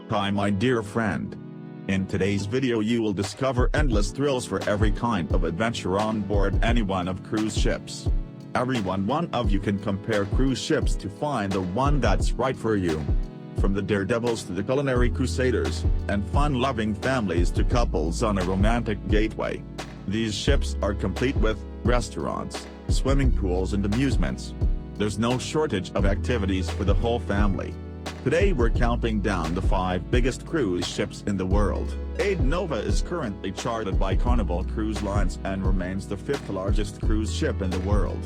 Hi my dear friend. In today's video you will discover endless thrills for every kind of adventure on board any one of cruise ships. One of you can compare cruise ships to find the one that's right for you. From the daredevils to the culinary crusaders, and fun-loving families to couples on a romantic gateway. These ships are complete with restaurants, swimming pools and amusements. There's no shortage of activities for the whole family. Today we're counting down the 5 biggest cruise ships in the world. Aida Nova is currently chartered by Carnival Cruise Lines and remains the 5th largest cruise ship in the world,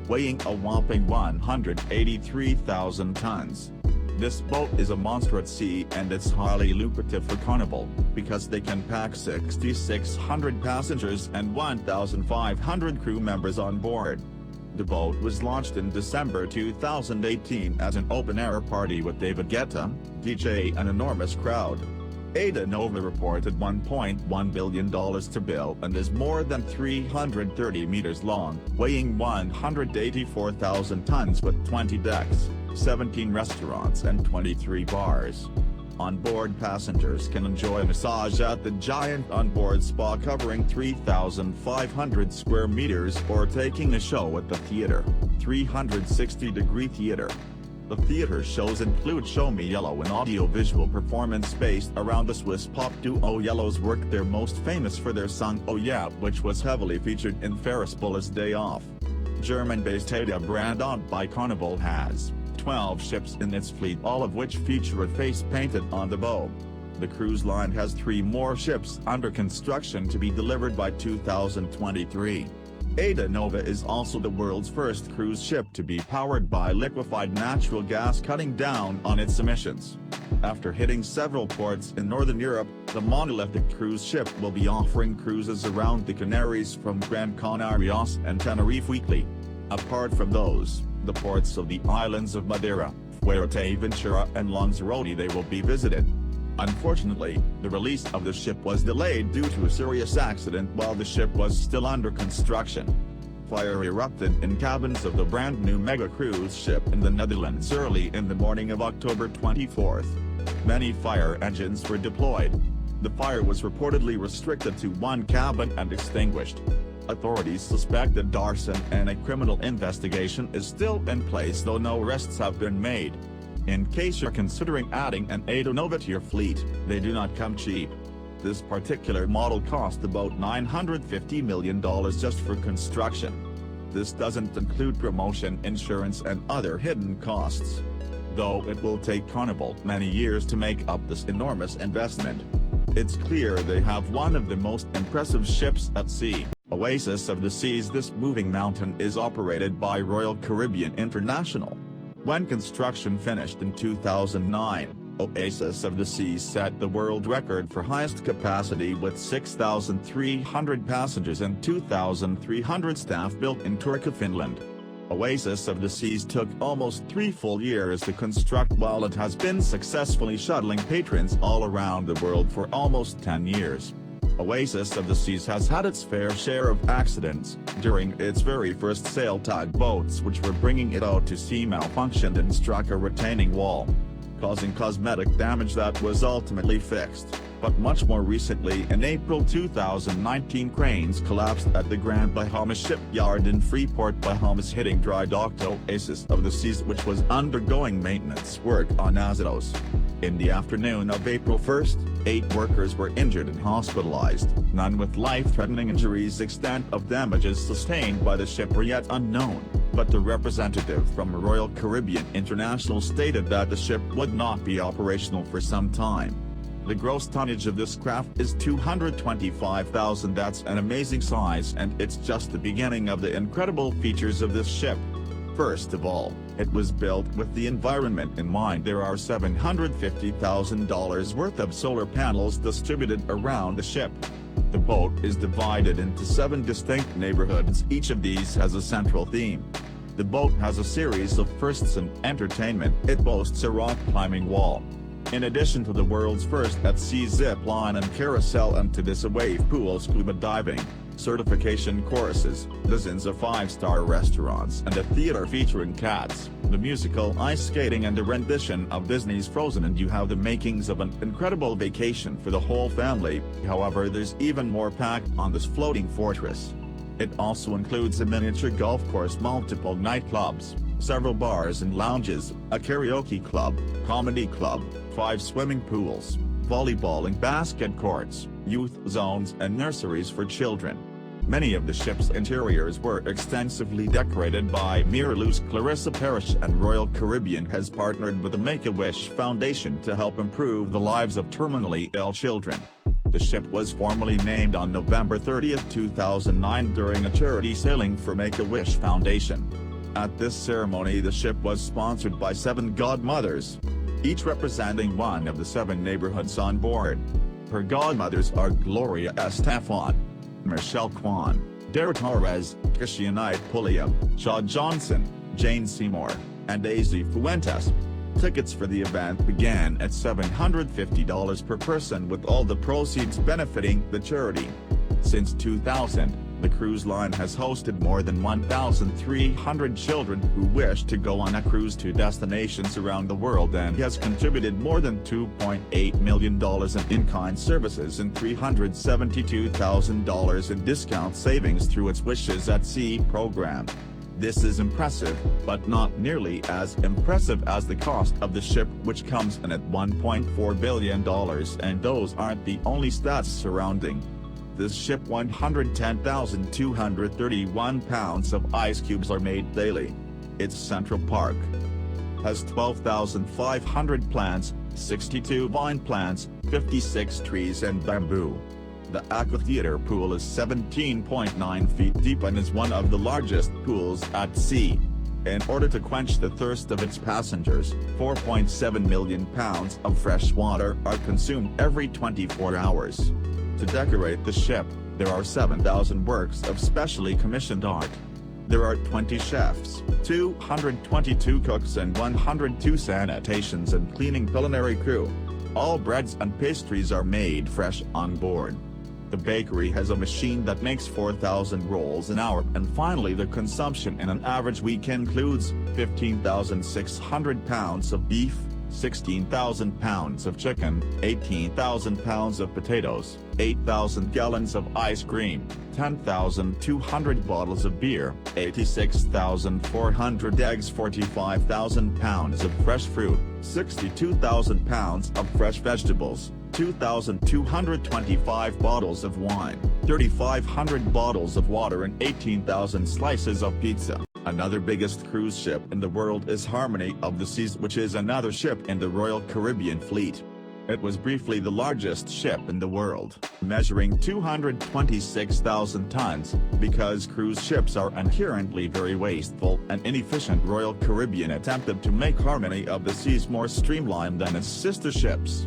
weighing a whopping 183,000 tons. This boat is a monster at sea and it's highly lucrative for Carnival, because they can pack 6,600 passengers and 1,500 crew members on board. The boat was launched in December 2018 as an open-air party with David Guetta, DJ and an enormous crowd. Aida Nova reported $1.1 billion to build and is more than 330 meters long, weighing 184,000 tons with 20 decks, 17 restaurants and 23 bars. On-board passengers can enjoy a massage at the giant onboard spa covering 3,500 square meters or taking a show at the theater, 360-degree theater. The theater shows include Show Me Yellow, an audio-visual performance based around the Swiss pop duo Yellow's work. They're most famous for their song Oh Yeah, which was heavily featured in Ferris Bueller's Day Off. German-based Aida brand owned by Carnival has 12 ships in its fleet, all of which feature a face painted on the bow. The cruise line has 3 more ships under construction to be delivered by 2023. Aida Nova is also the world's first cruise ship to be powered by liquefied natural gas, cutting down on its emissions. After hitting several ports in Northern Europe, the monolithic cruise ship will be offering cruises around the Canaries from Gran Canarias and Tenerife weekly. Apart from those, the ports of the islands of Madeira, Fuerteventura and Lanzarote they will be visited. Unfortunately, the release of the ship was delayed due to a serious accident while the ship was still under construction. Fire erupted in cabins of the brand new mega cruise ship in the Netherlands early in the morning of October 24th. Many fire engines were deployed. The fire was reportedly restricted to one cabin and extinguished. Authorities suspected arson and a criminal investigation is still in place, though no arrests have been made. In case you're considering adding an Aida Nova to your fleet, they do not come cheap. This particular model cost about $950 million just for construction. This doesn't include promotion, insurance and other hidden costs. Though it will take Carnival many years to make up this enormous investment. It's clear they have one of the most impressive ships at sea. Oasis of the Seas. This moving mountain is operated by Royal Caribbean International. When construction finished in 2009, Oasis of the Seas set the world record for highest capacity with 6,300 passengers and 2,300 staff built in Turku, Finland. Oasis of the Seas took almost 3 full years to construct, while it has been successfully shuttling patrons all around the world for almost 10 years. Oasis of the Seas has had its fair share of accidents. During its very first sail, tugboats which were bringing it out to sea malfunctioned and struck a retaining wall, causing cosmetic damage that was ultimately fixed. But much more recently, in April 2019, cranes collapsed at the Grand Bahamas shipyard in Freeport, Bahamas, hitting dry docked Oasis of the Seas, which was undergoing maintenance work on Azotos. In the afternoon of April 1st, 8 workers were injured and hospitalized, none with life-threatening injuries. Extent of damages sustained by the ship are yet unknown, but the representative from Royal Caribbean International stated that the ship would not be operational for some time. The gross tonnage of this craft is 225,000. That's an amazing size, and it's just the beginning of the incredible features of this ship. First of all, it was built with the environment in mind. There are $750,000 worth of solar panels distributed around the ship. The boat is divided into 7 distinct neighborhoods. Each of these has a central theme. The boat has a series of firsts in entertainment. It boasts a rock climbing wall, in addition to the world's first at-sea zip line and carousel, and to this a wave pool, scuba diving, certification courses, dozens of 5-star restaurants and a theater featuring cats. the musical ice skating and a rendition of Disney's Frozen, and you have the makings of an incredible vacation for the whole family. However, there's even more packed on this floating fortress. It also includes a miniature golf course, multiple nightclubs, several bars and lounges, a karaoke club, comedy club, 5 swimming pools, volleyball and basket courts, youth zones and nurseries for children. Many of the ship's interiors were extensively decorated by Miraluz. Clarissa Parrish and Royal Caribbean has partnered with the Make-A-Wish Foundation to help improve the lives of terminally ill children. The ship was formally named on November 30, 2009 during a charity sailing for Make-A-Wish Foundation. At this ceremony, the ship was sponsored by 7 godmothers, each representing one of the 7 neighborhoods on board. Her godmothers are Gloria Estefan, Michelle Kwan, Dara Torres, Kishianite Pulliam, Shaw Johnson, Jane Seymour, and Daisy Fuentes. Tickets for the event began at $750 per person, with all the proceeds benefiting the charity. Since 2000, the cruise line has hosted more than 1,300 children who wish to go on a cruise to destinations around the world, and has contributed more than $2.8 million in in-kind services and $372,000 in discount savings through its Wishes at Sea program. This is impressive, but not nearly as impressive as the cost of the ship, which comes in at $1.4 billion, and those aren't the only stats surrounding this ship. 110,231 pounds of ice cubes are made daily. Its Central Park has 12,500 plants, 62 vine plants, 56 trees and bamboo. The Aquatheater pool is 17.9 feet deep and is one of the largest pools at sea. In order to quench the thirst of its passengers, 4.7 million pounds of fresh water are consumed every 24 hours. To decorate the ship, there are 7,000 works of specially commissioned art. There are 20 chefs, 222 cooks and 102 sanitations and cleaning culinary crew. All breads and pastries are made fresh on board. The bakery has a machine that makes 4,000 rolls an hour, and finally the consumption in an average week includes 15,600 pounds of beef, 16,000 pounds of chicken, 18,000 pounds of potatoes, 8,000 gallons of ice cream, 10,200 bottles of beer, 86,400 eggs, 45,000 pounds of fresh fruit, 62,000 pounds of fresh vegetables, 2,225 bottles of wine, 3,500 bottles of water and 18,000 slices of pizza. Another biggest cruise ship in the world is Harmony of the Seas, which is another ship in the Royal Caribbean fleet. It was briefly the largest ship in the world, measuring 226,000 tons. Because cruise ships are inherently very wasteful and inefficient, Royal Caribbean attempted to make Harmony of the Seas more streamlined than its sister ships.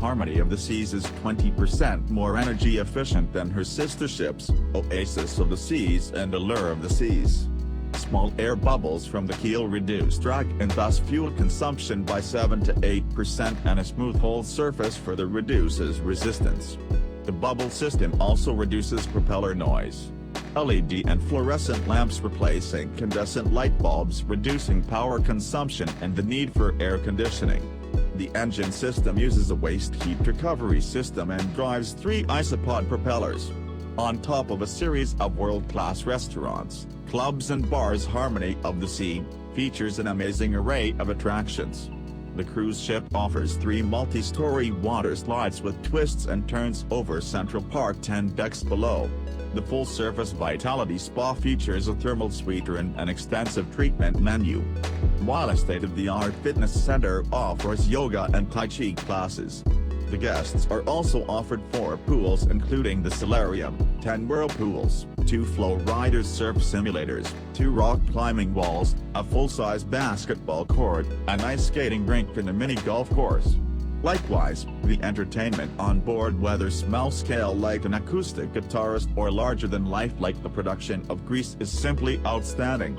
Harmony of the Seas is 20% more energy efficient than her sister ships, Oasis of the Seas and Allure of the Seas. Small air bubbles from the keel reduce drag and thus fuel consumption by 7 to 8%, and a smooth hull surface further reduces resistance. The bubble system also reduces propeller noise. LED and fluorescent lamps replace incandescent light bulbs, reducing power consumption and the need for air conditioning. The engine system uses a waste heat recovery system and drives 3 isopod propellers. On top of a series of world-class restaurants, clubs and bars, Harmony of the Sea features an amazing array of attractions. The cruise ship offers 3 multi-story water slides with twists and turns over Central Park 10 decks below. The full-service Vitality Spa features a thermal suite and an extensive treatment menu, while a state-of-the-art fitness center offers yoga and Tai Chi classes. The guests are also offered 4 pools, including the solarium, 10 whirlpools, 2 flow riders surf simulators, 2 rock climbing walls, a full-size basketball court, an ice skating rink and a mini golf course. Likewise, the entertainment on board, whether small scale like an acoustic guitarist or larger than life like the production of Grease, is simply outstanding.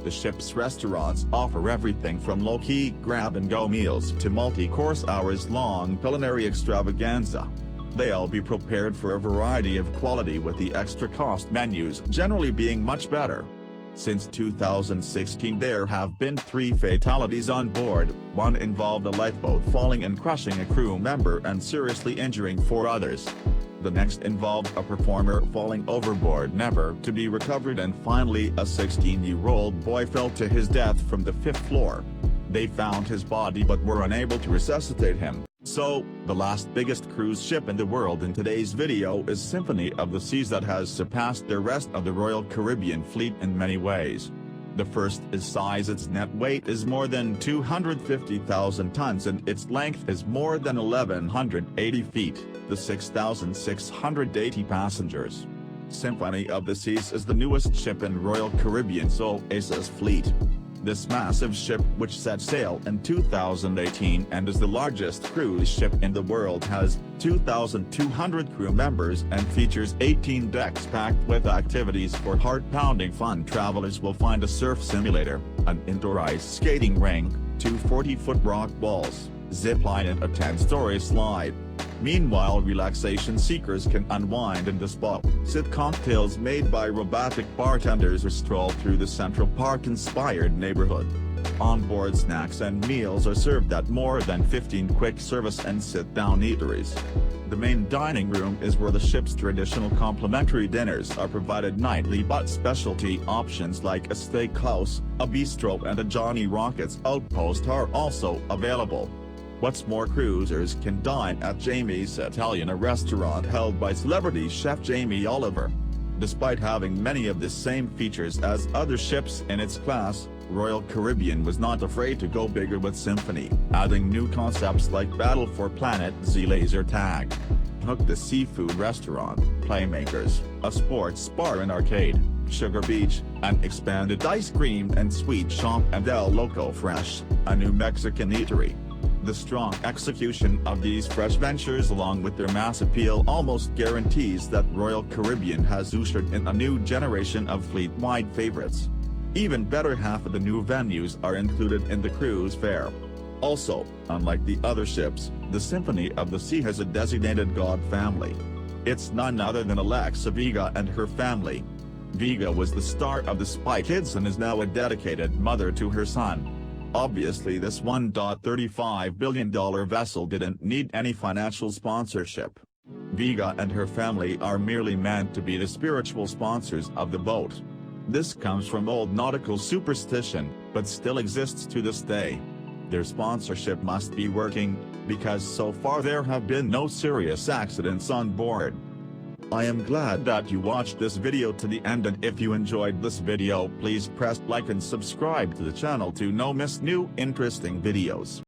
The ship's restaurants offer everything from low-key grab-and-go meals to multi-course hours-long culinary extravaganza. They'll be prepared for a variety of quality, with the extra cost menus generally being much better. Since 2016 there have been 3 fatalities on board, one involved a lifeboat falling and crushing a crew member and seriously injuring 4 others. The next involved a performer falling overboard never to be recovered, and finally a 16-year-old boy fell to his death from the 5th floor. They found his body but were unable to resuscitate him. So, the last biggest cruise ship in the world in today's video is Symphony of the Seas, that has surpassed the rest of the Royal Caribbean fleet in many ways. The first is size. Its net weight is more than 250,000 tons and its length is more than 1,180 feet, the 6,680 passengers. Symphony of the Seas is the newest ship in Royal Caribbean's Oasis fleet. This massive ship, which set sail in 2018 and is the largest cruise ship in the world, has 2,200 crew members and features 18 decks packed with activities for heart-pounding fun. Travelers will find a surf simulator, an indoor ice skating rink, 2 40-foot rock walls, zip line and a 10-story slide. Meanwhile, relaxation seekers can unwind in the spa, sip cocktails made by robotic bartenders, or stroll through the Central Park-inspired neighborhood. Onboard snacks and meals are served at more than 15 quick-service and sit-down eateries. The main dining room is where the ship's traditional complimentary dinners are provided nightly, but specialty options like a steakhouse, a bistro and a Johnny Rockets outpost are also available. What's more, cruisers can dine at Jamie's Italian, a restaurant held by celebrity chef Jamie Oliver. Despite having many of the same features as other ships in its class, Royal Caribbean was not afraid to go bigger with Symphony, adding new concepts like Battle for Planet Z laser tag, Hook the seafood restaurant, Playmakers, a sports bar and arcade, Sugar Beach, an expanded ice cream and sweet shop, and El Loco Fresh, a new Mexican eatery. The strong execution of these fresh ventures, along with their mass appeal, almost guarantees that Royal Caribbean has ushered in a new generation of fleet-wide favorites. Even better, half of the new venues are included in the cruise fare. Also, unlike the other ships, the Symphony of the Sea has a designated god family. It's none other than Alexa Vega and her family. Vega was the star of the Spy Kids and is now a dedicated mother to her son. Obviously, this $1.35 billion vessel didn't need any financial sponsorship. Vega and her family are merely meant to be the spiritual sponsors of the boat. This comes from old nautical superstition, but still exists to this day. Their sponsorship must be working, because so far there have been no serious accidents on board. I am glad that you watched this video to the end, and if you enjoyed this video, please press like and subscribe to the channel to no miss new interesting videos.